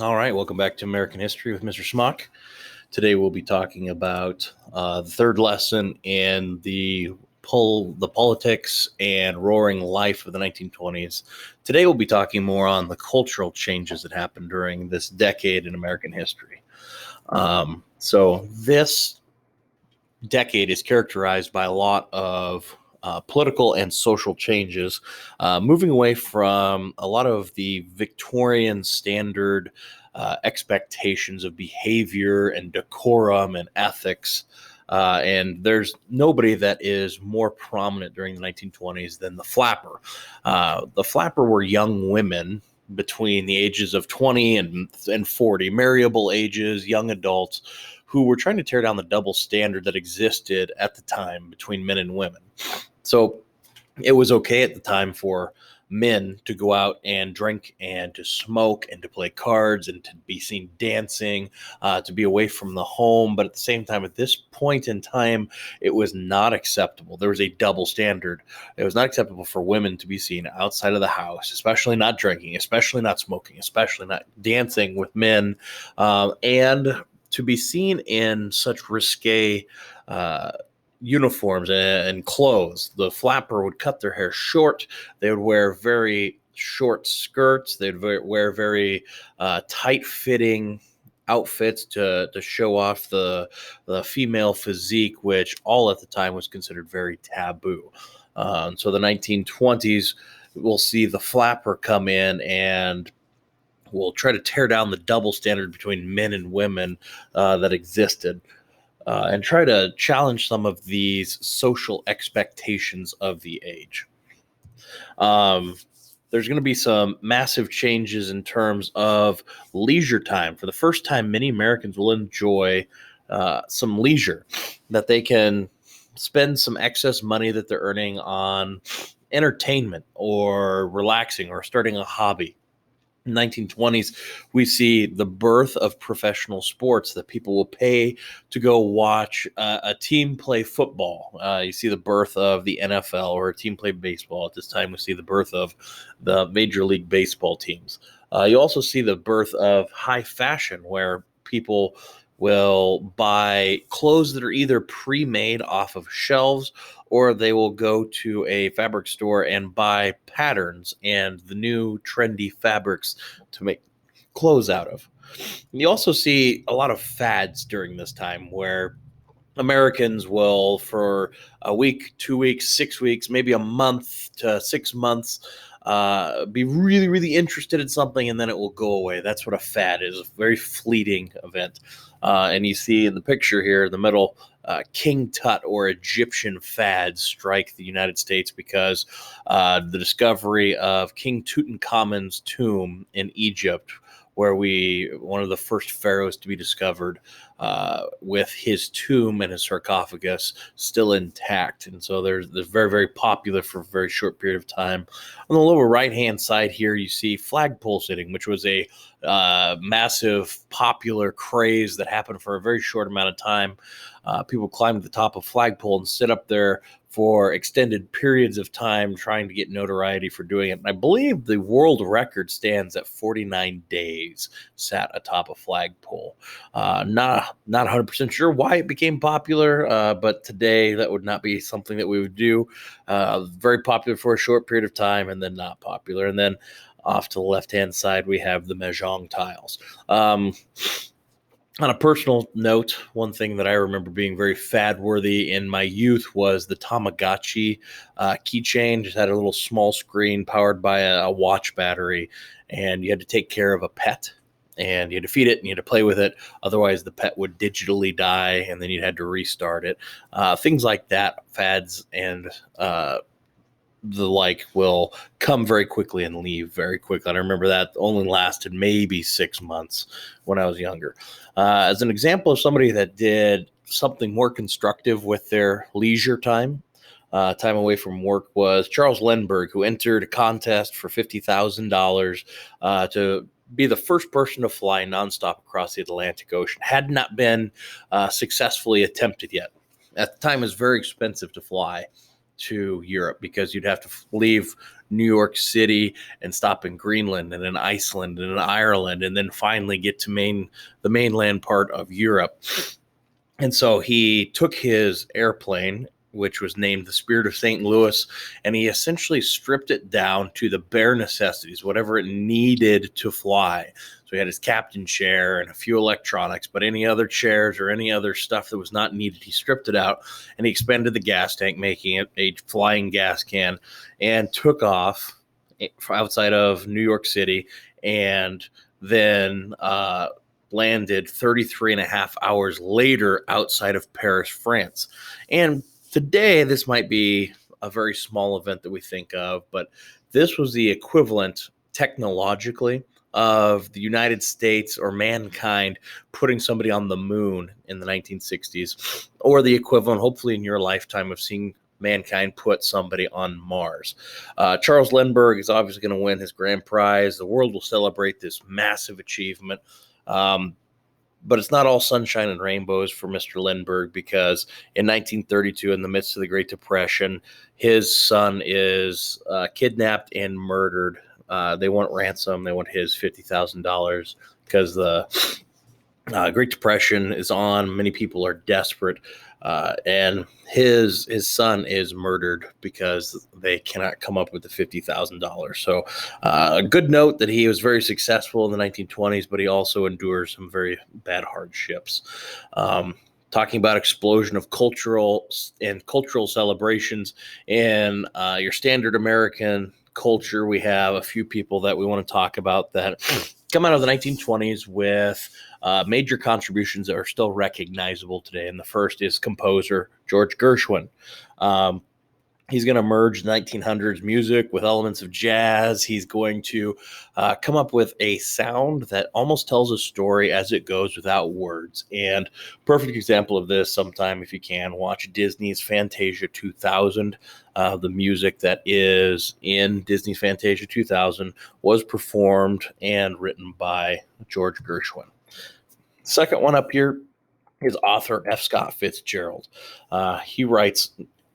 All right, welcome back to American History with Mr. Smock. Today we'll be talking about the third lesson in the politics and roaring life of the 1920s. Today we'll be talking more on the cultural changes that happened during this decade in American history. So this decade is characterized by a lot of political and social changes, moving away from a lot of the Victorian standard expectations of behavior and decorum and ethics. And there's nobody that is more prominent during the 1920s than the flapper. The flapper were young women between the ages of 20 and 40, marriable ages, young adults who were trying to tear down the double standard that existed at the time between men and women. So it was okay at the time for men to go out and drink and to smoke and to play cards and to be seen dancing, to be away from the home. But at the same time, at this point in time, it was not acceptable. There was a double standard. It was not acceptable for women to be seen outside of the house, especially not drinking, especially not smoking, especially not dancing with men, and to be seen in such risque uniforms and clothes. The flapper would cut their hair short. They would wear very short skirts. They'd wear very tight-fitting outfits to show off the female physique, which all at the time was considered very taboo. And so the 1920s, we'll see the flapper come in and will try to tear down the double standard between men and women that existed, and try to challenge some of these social expectations of the age. There's going to be some massive changes in terms of leisure time. For the first time, many Americans will enjoy some leisure, that they can spend some excess money that they're earning on entertainment or relaxing or starting a hobby. 1920s, we see the birth of professional sports that people will pay to go watch a team play football. You see the birth of the NFL, or a team play baseball. At this time, we see the birth of the Major League Baseball teams. You also see the birth of high fashion, where people will buy clothes that are either pre-made off of shelves, or they will go to a fabric store and buy patterns and the new trendy fabrics to make clothes out of. And you also see a lot of fads during this time, where Americans will, for a week, 2 weeks, 6 weeks, maybe a month to 6 months, be really, really interested in something, and then it will go away. That's what a fad is, a very fleeting event. And you see in the picture here in the middle, King Tut, or Egyptian fads, strike the United States because the discovery of King Tutankhamun's tomb in Egypt, where one of the first pharaohs to be discovered, with his tomb and his sarcophagus still intact. And so they're very, very popular for a very short period of time. On the lower right-hand side here, you see flagpole sitting, which was a massive popular craze that happened for a very short amount of time. People climb to the top of flagpole and sit up there for extended periods of time, trying to get notoriety for doing it. And I believe the world record stands at 49 days sat atop a flagpole. Not 100% sure why it became popular, but today that would not be something that we would do. Very popular for a short period of time, and then not popular. And then off to the left-hand side, we have the Mahjong tiles. On a personal note, one thing that I remember being very fad-worthy in my youth was the Tamagotchi keychain. Just had a little small screen powered by a watch battery, and you had to take care of a pet, and you had to feed it and you had to play with it. Otherwise, the pet would digitally die, and then you had to restart it. Things like that, fads and the like, will come very quickly and leave very quickly. And I remember that only lasted maybe 6 months when I was younger. As an example of somebody that did something more constructive with their leisure time, time away from work, was Charles Lindbergh, who entered a contest for $50,000 to be the first person to fly nonstop across the Atlantic Ocean. Had not been successfully attempted yet. At the time, it was very expensive to fly. to Europe, because you'd have to leave New York City and stop in Greenland and in Iceland and in Ireland, and then finally get to the mainland part of Europe. And so he took his airplane, which was named the Spirit of St. Louis, and he essentially stripped it down to the bare necessities, whatever it needed to fly. So he had his captain chair and a few electronics, but any other chairs or any other stuff that was not needed, he stripped it out, and he expanded the gas tank, making it a flying gas can, and took off outside of New York City, and then landed 33 and a half hours later outside of Paris, France. And today, this might be a very small event that we think of, but this was the equivalent technologically of the United States or mankind putting somebody on the moon in the 1960s, or the equivalent, hopefully in your lifetime, of seeing mankind put somebody on Mars. Charles Lindbergh is obviously going to win his grand prize. The world will celebrate this massive achievement. But it's not all sunshine and rainbows for Mr. Lindbergh, because in 1932, in the midst of the Great Depression, his son is kidnapped and murdered. They want ransom. They want his $50,000 because the Great Depression is on. Many people are desperate. And his son is murdered because they cannot come up with the $50,000. So a good note that he was very successful in the 1920s, but he also endured some very bad hardships. Talking about explosion of cultural celebrations in your standard American culture, we have a few people that we want to talk about that come out of the 1920s with major contributions that are still recognizable today. And the first is composer George Gershwin. He's going to merge 1900s music with elements of jazz. He's going to come up with a sound that almost tells a story as it goes without words. And perfect example of this, sometime if you can, watch Disney's Fantasia 2000. The music that is in Disney's Fantasia 2000 was performed and written by George Gershwin. Second one up here is author F. Scott Fitzgerald. He writes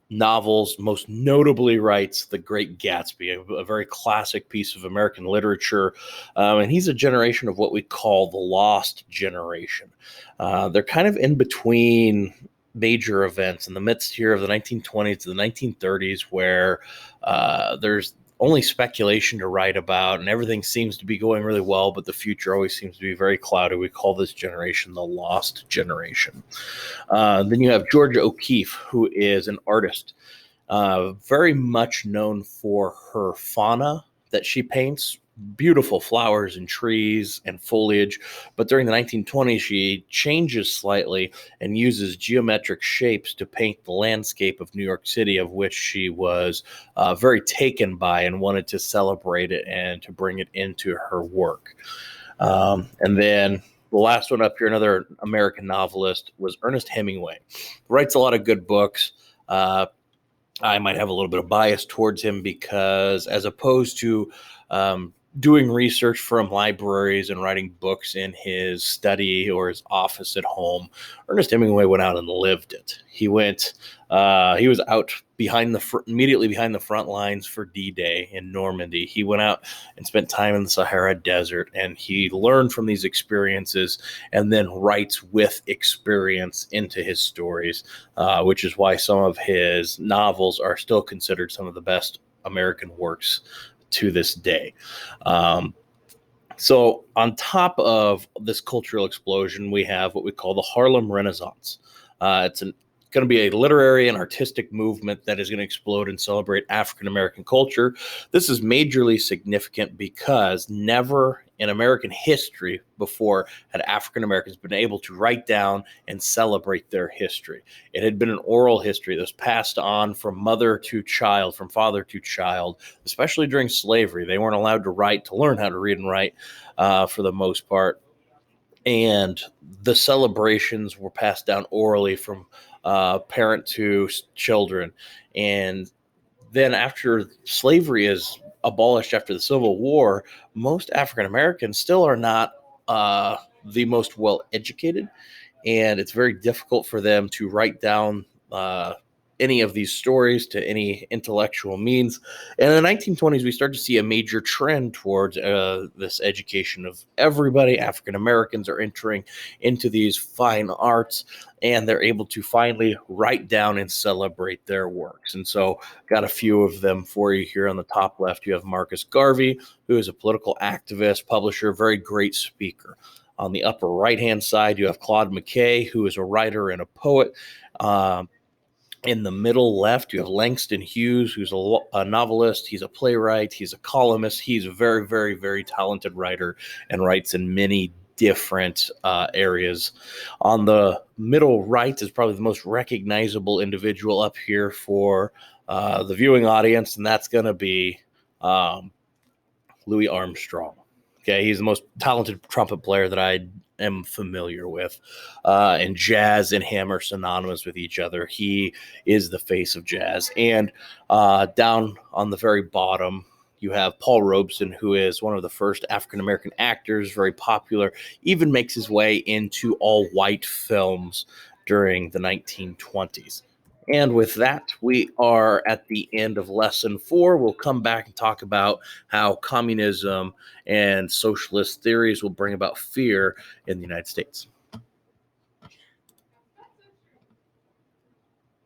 novels, most notably writes The Great Gatsby, a very classic piece of American literature. And he's a generation of what we call the lost generation. They're kind of in between major events in the midst here of the 1920s to the 1930s, where there's only speculation to write about, and everything seems to be going really well, but the future always seems to be very cloudy. We call this generation the lost generation. Then you have Georgia O'Keeffe, who is an artist, very much known for her fauna that she paints. Beautiful flowers and trees and foliage. But during the 1920s, she changes slightly and uses geometric shapes to paint the landscape of New York City, of which she was very taken by and wanted to celebrate it and to bring it into her work. And then the last one up here, another American novelist, was Ernest Hemingway. Writes a lot of good books. I might have a little bit of bias towards him because, as opposed to doing research from libraries and writing books in his study or his office at home, Ernest Hemingway went out and lived it. He was out immediately behind the front lines for D-Day in Normandy. He went out and spent time in the Sahara Desert, and he learned from these experiences and then writes with experience into his stories, which is why some of his novels are still considered some of the best American works to this day. So on top of this cultural explosion, we have what we call the Harlem Renaissance. It's going to be a literary and artistic movement that is going to explode and celebrate African American culture. This is majorly significant because never in American history before had African Americans been able to write down and celebrate their history. It had been an oral history that was passed on from mother to child, from father to child, especially during slavery. They weren't allowed to write, to learn how to read and write for the most part. And the celebrations were passed down orally from parent to children. And then after slavery is abolished after the Civil War, most African Americans still are not the most well educated, and it's very difficult for them to write down any of these stories to any intellectual means. And in the 1920s, we start to see a major trend towards this education of everybody. African Americans are entering into these fine arts, and they're able to finally write down and celebrate their works. And so, got a few of them for you here. On the top left, you have Marcus Garvey, who is a political activist, publisher, very great speaker. On the upper right-hand side, you have Claude McKay, who is a writer and a poet. In the middle left, you have Langston Hughes, who's a novelist. He's a playwright. He's a columnist. He's a very, very, very talented writer and writes in many different areas. On the middle right is probably the most recognizable individual up here for the viewing audience, and that's going to be Louis Armstrong. Okay, he's the most talented trumpet player that I am familiar with, and jazz and him are synonymous with each other. He is the face of jazz. And down on the very bottom, you have Paul Robeson, who is one of the first African-American actors, very popular, even makes his way into all-white films during the 1920s. And with that, we are at the end of lesson 4. We'll come back and talk about how communism and socialist theories will bring about fear in the United States.